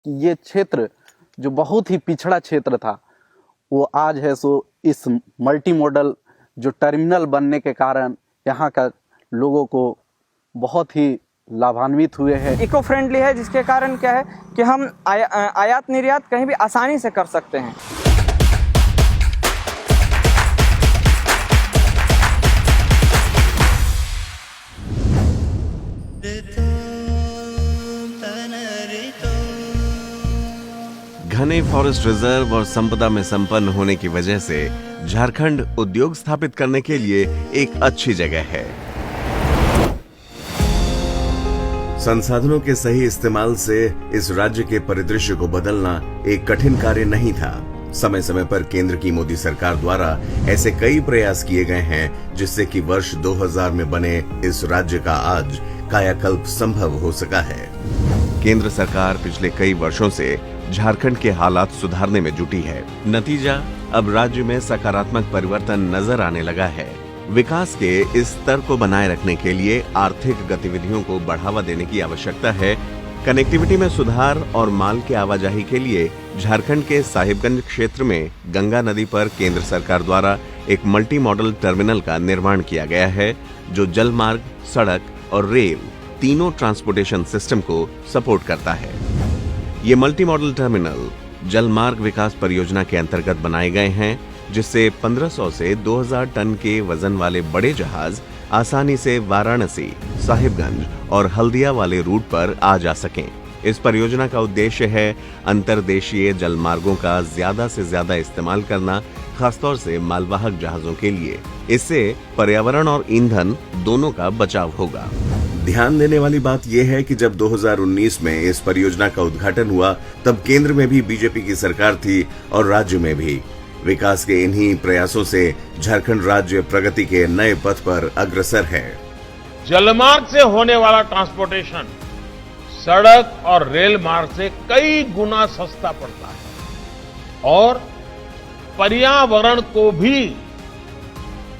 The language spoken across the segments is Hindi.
कि ये क्षेत्र जो बहुत ही पिछड़ा क्षेत्र था वो आज है सो इस मल्टी मॉडल जो टर्मिनल बनने के कारण यहाँ का लोगों को बहुत ही लाभान्वित हुए हैं। इको फ्रेंडली है, जिसके कारण क्या है कि हम आयात निर्यात कहीं भी आसानी से कर सकते हैं। घने फॉरेस्ट रिजर्व और संपदा में संपन्न होने की वजह से झारखंड उद्योग स्थापित करने के लिए एक अच्छी जगह है। संसाधनों के सही इस्तेमाल से इस राज्य के परिदृश्य को बदलना एक कठिन कार्य नहीं था। समय समय पर केंद्र की मोदी सरकार द्वारा ऐसे कई प्रयास किए गए हैं जिससे कि वर्ष 2000 में बने इस राज्य का आज कायाकल्प संभव हो सका है। केंद्र सरकार पिछले कई वर्षों से झारखंड के हालात सुधारने में जुटी है। नतीजा अब राज्य में सकारात्मक परिवर्तन नजर आने लगा है। विकास के इस स्तर को बनाए रखने के लिए आर्थिक गतिविधियों को बढ़ावा देने की आवश्यकता है। कनेक्टिविटी में सुधार और माल की आवाजाही के लिए झारखंड के साहिबगंज क्षेत्र में गंगा नदी पर केंद्र सरकार द्वारा एक मल्टी मॉडल टर्मिनल का निर्माण किया गया है, जो जल मार्ग, सड़क और रेल तीनों ट्रांसपोर्टेशन सिस्टम को सपोर्ट करता है। ये मल्टी मॉडल टर्मिनल जल मार्ग विकास परियोजना के अंतर्गत बनाए गए हैं, जिससे 1500 से 2000 टन के वजन वाले बड़े जहाज आसानी से वाराणसी, साहिबगंज और हल्दिया वाले रूट पर आ जा सकें। इस परियोजना का उद्देश्य है अंतर्देशीय जल मार्गों का ज्यादा से ज्यादा इस्तेमाल करना, खासतौर से मालवाहक जहाजों के लिए। इससे पर्यावरण और ईंधन दोनों का बचाव होगा। ध्यान देने वाली बात यह है कि जब 2019 में इस परियोजना का उद्घाटन हुआ तब केंद्र में भी बीजेपी की सरकार थी और राज्य में भी। विकास के इन्हीं प्रयासों से झारखंड राज्य प्रगति के नए पथ पर अग्रसर है। जलमार्ग से होने वाला ट्रांसपोर्टेशन सड़क और रेल मार्ग से कई गुना सस्ता पड़ता है और पर्यावरण को भी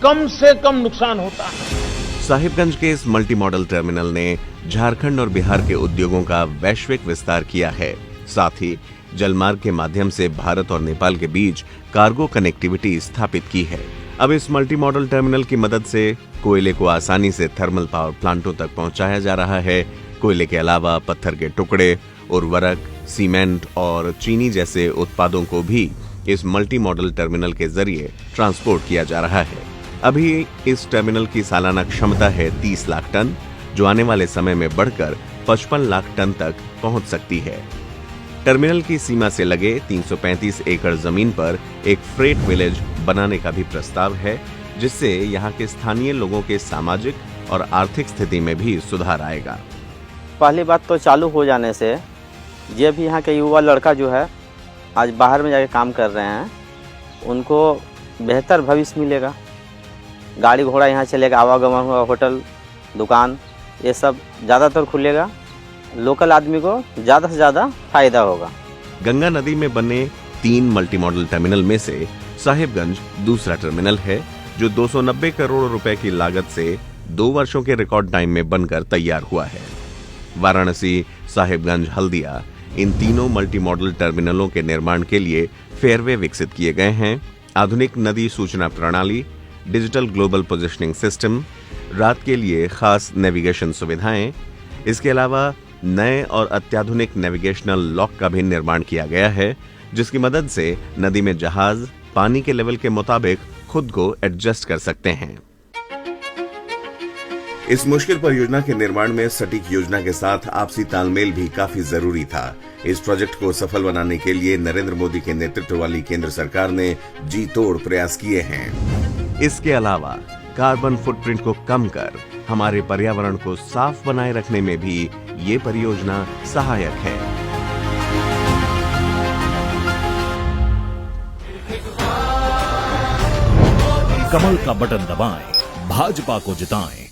कम से कम नुकसान होता है। साहिबगंज के इस मल्टी मॉडल टर्मिनल ने झारखंड और बिहार के उद्योगों का वैश्विक विस्तार किया है। साथ ही जलमार्ग के माध्यम से भारत और नेपाल के बीच कार्गो कनेक्टिविटी स्थापित की है। अब इस मल्टी मॉडल टर्मिनल की मदद से कोयले को आसानी से थर्मल पावर प्लांटों तक पहुंचाया जा रहा है। कोयले के अलावा पत्थर के टुकड़े, उर्वरक, सीमेंट और चीनी जैसे उत्पादों को भी इस मल्टी मॉडल टर्मिनल के जरिए ट्रांसपोर्ट किया जा रहा है। अभी इस टर्मिनल की सालाना क्षमता है 30 लाख टन, जो आने वाले समय में बढ़कर 55 लाख टन तक पहुंच सकती है। टर्मिनल की सीमा से लगे 335 एकड़ जमीन पर एक फ्रेट विलेज बनाने का भी प्रस्ताव है, जिससे यहाँ के स्थानीय लोगों के सामाजिक और आर्थिक स्थिति में भी सुधार आएगा। पहली बात तो चालू हो जाने से ये भी यहाँ के युवा लड़का जो है आज बाहर में जाके काम कर रहे हैं, उनको बेहतर भविष्य मिलेगा। गाड़ी घोड़ा यहाँ चलेगा, आवागमन होगा, होटल, दुकान ये सब ज़्यादातर खुलेगा। लोकल आदमी को ज़्यादा से ज़्यादा फायदा होगा। गंगा नदी में बने 3 मल्टी मॉडल टर्मिनल में से साहिबगंज दूसरा टर्मिनल है, जो 290 करोड़ रुपए की लागत से 2 वर्षों के रिकॉर्ड टाइम में बनकर तैयार हुआ है। वाराणसी, साहिबगंज, हल्दिया इन तीनों मल्टी मॉडल टर्मिनलों के निर्माण के लिए फेयरवे विकसित किए गए हैं। आधुनिक नदी सूचना प्रणाली, डिजिटल ग्लोबल पोजिशनिंग सिस्टम, रात के लिए खास नेविगेशन सुविधाएं, इसके अलावा नए और अत्याधुनिक नेविगेशनल लॉक का भी निर्माण किया गया है, जिसकी मदद से नदी में जहाज पानी के लेवल के मुताबिक खुद को एडजस्ट कर सकते हैं। इस मुश्किल परियोजना के निर्माण में सटीक योजना के साथ आपसी तालमेल भी काफी जरूरी था। इस प्रोजेक्ट को सफल बनाने के लिए नरेंद्र मोदी के नेतृत्व वाली केंद्र सरकार ने जी तोड़ प्रयास किए हैं। इसके अलावा कार्बन फुटप्रिंट को कम कर हमारे पर्यावरण को साफ बनाए रखने में भी ये परियोजना सहायक है। कमल का बटन दबाएं, भाजपा को जिताएं।